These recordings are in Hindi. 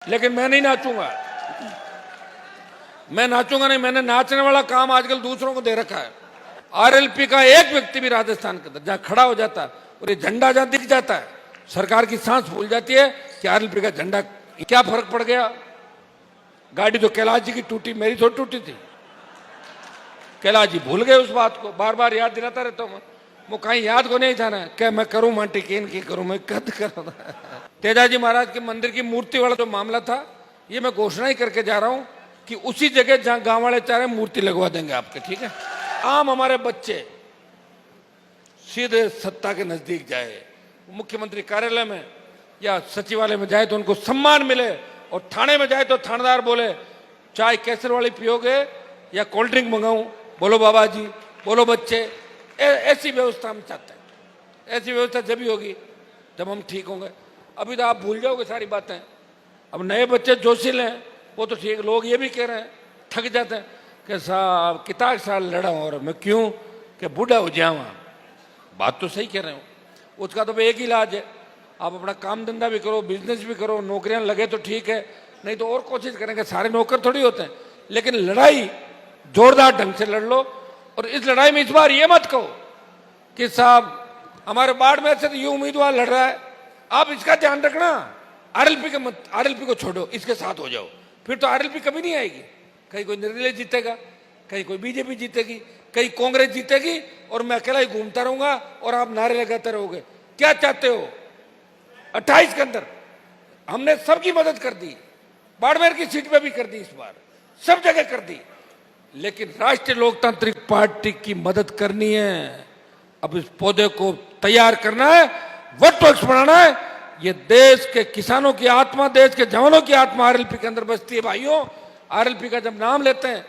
लेकिन मैं नहीं नाचूंगा, मैं नाचूंगा नहीं। मैंने नाचने वाला काम आजकल दूसरों को दे रखा है। आरएलपी का एक व्यक्ति भी राजस्थान के अंदर जहां खड़ा हो जाता है और ये झंडा जहां दिख जाता है, सरकार की सांस भूल जाती है कि आरएलपी का झंडा। क्या फर्क पड़ गया? गाड़ी तो कैलाश जी की टूटी, मेरी थोड़ी टूटी थी। कैलाश जी भूल गए उस बात को, बार बार याद दिलाता रहता हूं। वो कहीं याद को नहीं था ना, क्या मैं करूं मांटी केन की करूं, मैं कद करूं। तेजाजी महाराज के मंदिर की मूर्ति वाला जो मामला था, ये मैं घोषणा ही करके जा रहा हूं कि उसी जगह जहां गांव वाले चाह रहे मूर्ति लगवा देंगे आपके, ठीक है। आम हमारे बच्चे सीधे सत्ता के नजदीक जाए, मुख्यमंत्री कार्यालय में या सचिवालय में जाए तो उनको सम्मान मिले, और थाने में जाए तो थानेदार बोले चाय केसर वाली पियोगे या कोल्ड ड्रिंक मंगाऊं, बोलो बाबा जी, बोलो बच्चे। ऐसी व्यवस्था हम चाहते हैं। ऐसी व्यवस्था जब ही होगी जब हम ठीक होंगे। अभी तो आप भूल जाओगे सारी बातें। अब नए बच्चे जोशील हैं, वो तो ठीक। लोग ये भी कह रहे हैं, थक जाते हैं कि साहब कितना साल लड़ा हूं और मैं क्यों कि बूढ़ा हो जाऊँ। बात तो सही कह रहे हो। उसका तो एक ही इलाज है, आप अपना काम धंधा भी करो, बिजनेस भी करो, नौकरियां लगे तो ठीक है, नहीं तो और कोशिश करेंगे। सारे नौकर थोड़ी होते हैं, लेकिन लड़ाई जोरदार ढंग से लड़ लो। और इस लड़ाई में इस बार ये मत कहो कि साहब हमारे बाड़मेर से तो ये उम्मीदवार लड़ रहा है, आप इसका ध्यान रखना, आरएलपी को छोड़ो, इसके साथ हो जाओ। फिर तो आरएलपी कभी नहीं आएगी। कहीं कोई निर्दलीय जीतेगा, कहीं कोई बीजेपी जीतेगी, कहीं कांग्रेस जीतेगी, और मैं अकेला ही घूमता रहूंगा और आप नारे लगाते रहोगे। क्या चाहते हो? 28 के अंदर हमने सबकी मदद कर दी, बाड़मेर की सीट पे भी कर दी, इस बार सब जगह कर दी। लेकिन राष्ट्रीय लोकतांत्रिक पार्टी की मदद करनी है। अब इस पौधे को तैयार करना है, वट बढ़ाना है। ये देश के किसानों की आत्मा, देश के जवानों की आत्मा आरएलपी के अंदर बसती है। भाइयों, आरएलपी का जब नाम लेते हैं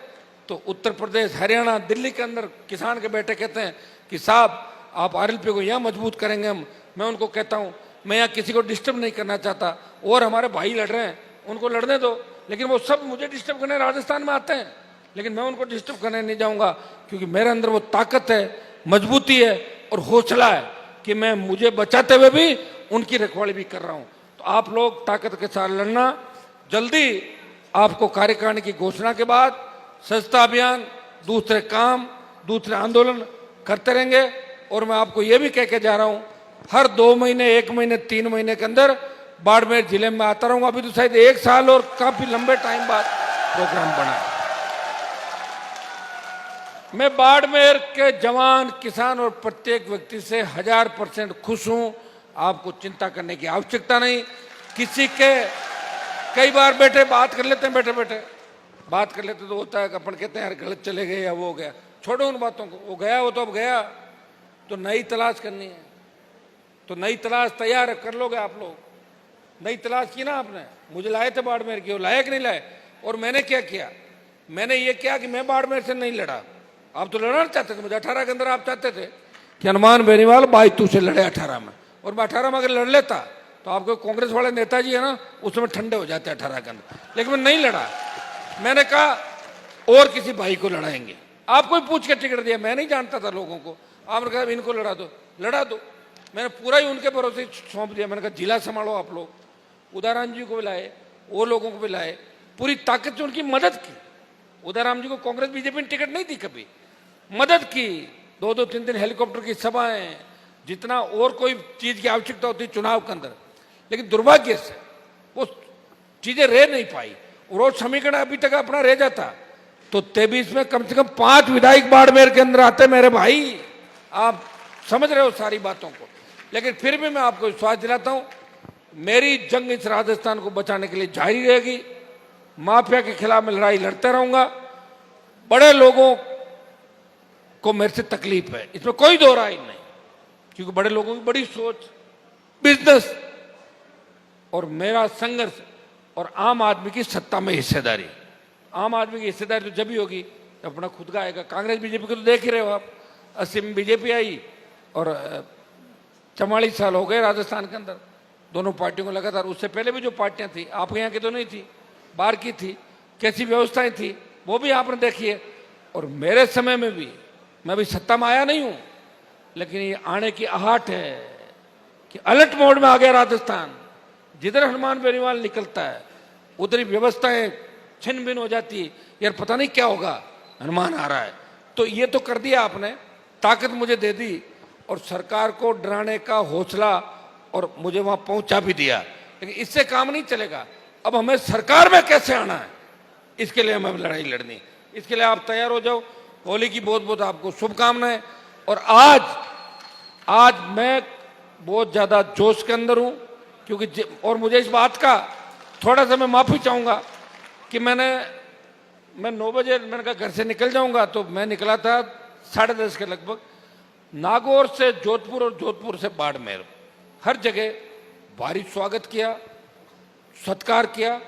तो उत्तर प्रदेश, हरियाणा, दिल्ली के अंदर किसान के बेटे कहते हैं कि साहब आप आरएलपी को यहाँ मजबूत करेंगे हम। मैं उनको कहता हूँ, मैं यहाँ किसी को डिस्टर्ब नहीं करना चाहता, और हमारे भाई लड़ रहे हैं, उनको लड़ने दो। लेकिन वो सब मुझे डिस्टर्ब करने राजस्थान में आते हैं, लेकिन मैं उनको डिस्टर्ब करने नहीं जाऊंगा, क्योंकि मेरे अंदर वो ताकत है, मजबूती है और हौसला है कि मैं मुझे बचाते हुए भी उनकी रखवाली भी कर रहा हूं। तो आप लोग ताकत के साथ लड़ना। जल्दी आपको कार्यकारिणी की घोषणा के बाद स्वच्छता अभियान, दूसरे काम, दूसरे आंदोलन करते रहेंगे। और मैं आपको ये भी कह के जा रहा हूं, हर 2 महीने, 1 महीने, 3 महीने के अंदर बाड़मेर जिले में आता रहूंगा। अभी तो शायद 1 साल और काफी लंबे टाइम बाद प्रोग्राम बना है। मैं बाड़मेर के जवान, किसान और प्रत्येक व्यक्ति से 1000% खुश हूं। आपको चिंता करने की आवश्यकता नहीं। किसी के कई बार बैठे बात कर लेते हैं, बैठे बैठे बात कर लेते तो होता है कि अपन कहते हैं यार गलत चले गए या वो हो गया। छोड़ो उन बातों को, वो गया, वो तो अब गया। तो नई तलाश करनी है, तो नई तलाश तैयार कर लोगे आप लोग। नई तलाश की ना आपने, मुझे लाए थे बाड़मेर की, वो लाए कि नहीं लाए? और मैंने क्या किया? मैंने ये किया कि मैं बाड़मेर से नहीं लड़ा। आप तो लड़ना चाहते थे मुझे 18 के अंदर। आप चाहते थे कि हनुमान बेनीवाल 22 से लड़े 18 में, और मैं 18 में अगर लड़ लेता तो आपको कांग्रेस वाले नेताजी है ना, उसमें ठंडे हो जाते 18 के अंदर। लेकिन मैं नहीं लड़ा। मैंने कहा और किसी भाई को लड़ाएंगे। आपको ही पूछ के टिकट दिया, मैं नहीं जानता था लोगों को। आपने कहा इनको लड़ा दो, लड़ा दो। मैंने पूरा ही उनके भरोसे सौंप दिया। मैंने कहा जिला संभालो आप लोग। उदाराम जी को भी लाए, और लोगों को भी लाए, पूरी ताकत से उनकी मदद की। उदाराम जी को कांग्रेस बीजेपी ने टिकट नहीं दी, कभी मदद की। 2-2, 3-3 हेलीकॉप्टर की सभाएं, जितना और कोई चीज की आवश्यकता होती चुनाव के अंदर। लेकिन दुर्भाग्य से वो चीजें रह नहीं पाई। रोज समीकरण अभी तक अपना रह जाता तो 23 में कम से कम 5 विधायक बाड़मेर के अंदर आते मेरे भाई। आप समझ रहे हो सारी बातों को। लेकिन फिर भी मैं आपको विश्वास दिलाता हूं, मेरी जंग इस राजस्थान को बचाने के लिए जारी रहेगी। माफिया के खिलाफ मैं लड़ाई लड़ते रहूंगा। बड़े लोगों को मेरे से तकलीफ है, इसमें कोई दो राय नहीं, क्योंकि बड़े लोगों की बड़ी सोच, बिजनेस और मेरा संघर्ष, और आम आदमी की सत्ता में हिस्सेदारी। आम आदमी की हिस्सेदारी तो जब ही होगी जब अपना खुद का आएगा। कांग्रेस बीजेपी को तो देख ही रहे हो आप। 80 में बीजेपी आई और 44 साल हो गए राजस्थान के अंदर दोनों पार्टियों को लगातार। उससे पहले भी जो पार्टियां थी, आपके यहाँ की तो नहीं थी, बाहर की थी, कैसी व्यवस्थाएं थी वो भी आपने देखी है। और मेरे समय में भी, मैं भी सत्ता में आया नहीं हूं, लेकिन ये आने की आहट है कि अलर्ट मोड में आ गया राजस्थान। जिधर हनुमान बेनीवाल निकलता है उधर व्यवस्थाएं छिन भिन हो जाती है, यार पता नहीं क्या होगा, अनुमान आ रहा है। तो ये तो कर दिया आपने, ताकत मुझे दे दी और सरकार को डराने का हौसला और मुझे वहां पहुंचा भी दिया, लेकिन इससे काम नहीं चलेगा। अब हमें सरकार में कैसे आना है, इसके लिए हमें लड़ाई लड़नी, इसके लिए आप तैयार हो जाओ। होली की बहुत बहुत आपको शुभकामनाएं। और आज मैं बहुत ज्यादा जोश के अंदर हूं, क्योंकि और मुझे इस बात का थोड़ा सा मैं माफी चाहूंगा कि मैं 9 बजे मैंने कहा घर से निकल जाऊंगा, तो मैं निकला था 10:30 के लगभग। नागौर से जोधपुर और जोधपुर से बाड़मेर, हर जगह भारी स्वागत किया, सत्कार किया।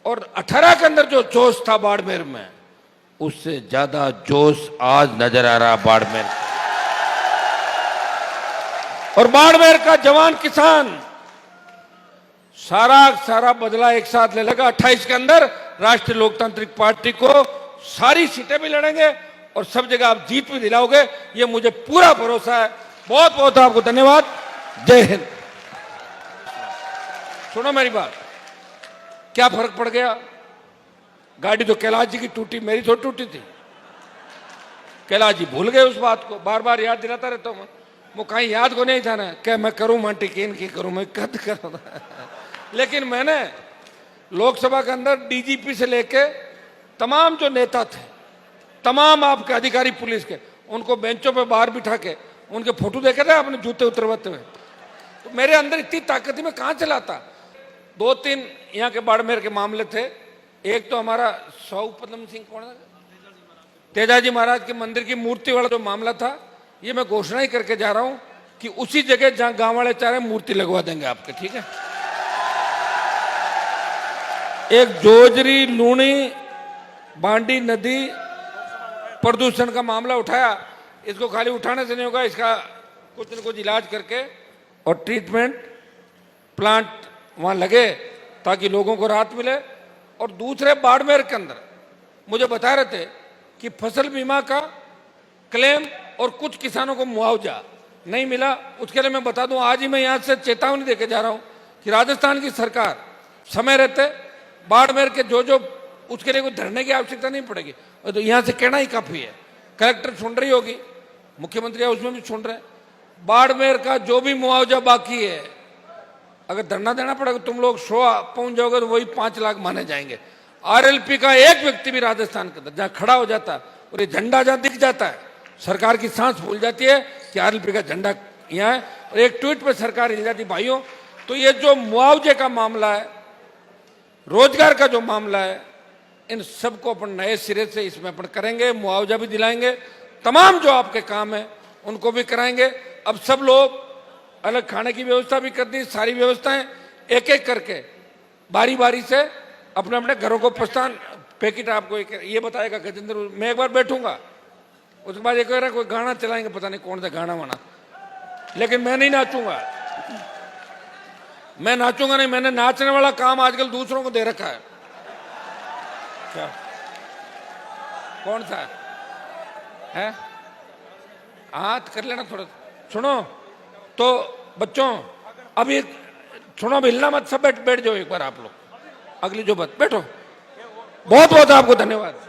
और 18 के अंदर जो जोश था बाड़मेर में, उससे ज्यादा जोश आज नजर आ रहा बाड़मेर। और बाड़मेर का जवान किसान सारा बदला एक साथ ले लेगा। 28 के अंदर राष्ट्रीय लोकतांत्रिक पार्टी को सारी सीटें भी लड़ेंगे और सब जगह आप जीत भी दिलाओगे, ये मुझे पूरा भरोसा है। बहुत बहुत आपको धन्यवाद। जय हिंद। सुनो मेरी बात, क्या फर्क पड़ गया? गाड़ी तो कैलाश जी की टूटी, मेरी थोड़ी टूटी थी। कैलाश जी भूल गए उस बात को, बार बार याद दिलाता रहता हूं। वो कहीं याद को नहीं था ना, क्या मैं करूं मांटी केन की करूं, मैं कद करूं। लेकिन मैंने लोकसभा के अंदर डीजीपी से लेके तमाम जो नेता थे, तमाम आपके अधिकारी पुलिस के, उनको बेंचों पे बाहर बिठा के उनके फोटो देखे थे अपने जूते उतरवाते हुए। तो मेरे अंदर इतनी ताकत थी, मैं कहां चलाता। 2-3 यहाँ के बाड़मेर के मामले थे। एक तो हमारा सौपदम सिंह कौन है, तेजाजी महाराज के मंदिर की मूर्ति वाला जो मामला था, ये मैं घोषणा ही करके जा रहा हूं कि उसी जगह जहां गांव वाले चाह रहे मूर्ति लगवा देंगे आपके, ठीक है। एक जोजरी लूणी बांडी नदी प्रदूषण का मामला उठाया, इसको खाली उठाने से नहीं होगा, इसका कुछ न कुछ इलाज करके और ट्रीटमेंट प्लांट वहां लगे ताकि लोगों को राहत मिले। और दूसरे बाड़मेर के अंदर मुझे बता रहे थे कि फसल बीमा का क्लेम और कुछ किसानों को मुआवजा नहीं मिला। उसके लिए मैं बता दूं, आज ही मैं यहां से चेतावनी देके जा रहा हूं कि राजस्थान की सरकार समय रहते बाड़मेर के जो उसके लिए कोई धरने की आवश्यकता नहीं पड़ेगी, तो यहां से कहना ही काफी है। कलेक्टर सुन रही होगी, मुख्यमंत्री उसमें भी सुन रहे हैं। बाड़मेर का जो भी मुआवजा बाकी है, अगर धरना देना पड़ेगा, तुम लोग 100 पहुंच जाओगे तो वही 5 लाख माने जाएंगे। आरएलपी का एक व्यक्ति भी राजस्थान के अंदर जहां खड़ा हो जाता है और ये झंडा जहां दिख जाता है, सरकार की सांस फूल जाती है कि आरएलपी का झंडा यहाँ है। और एक ट्वीट पे सरकार हिल जाती। भाइयों, तो ये जो मुआवजे का मामला है, रोजगार का जो मामला है, इन सबको अपन नए सिरे से इसमें अपन करेंगे, मुआवजा भी दिलाएंगे, तमाम जो आपके काम है उनको भी कराएंगे। अब सब लोग अलग खाने की व्यवस्था भी कर दी, सारी व्यवस्थाएं एक एक करके बारी बारी से अपने अपने घरों को प्रस्थान। पैकेट आपको ये बताएगा गजेंद्र, मैं एक बार बैठूंगा, उसके बाद एक कोई गाना चलाएंगे, पता नहीं कौन सा गाना वाना, लेकिन मैं नहीं नाचूंगा। मैं नाचूंगा नहीं, मैंने नाचने वाला काम आजकल दूसरों को दे रखा है। क्या कौन सा है? हाथ कर लेना थोड़ा। सुनो तो बच्चों, अभी सुनो, अब हिलना मत, सब बैठ जाओ एक बार आप लोग। अगली जो बात, बैठो। बहुत बहुत आपको धन्यवाद।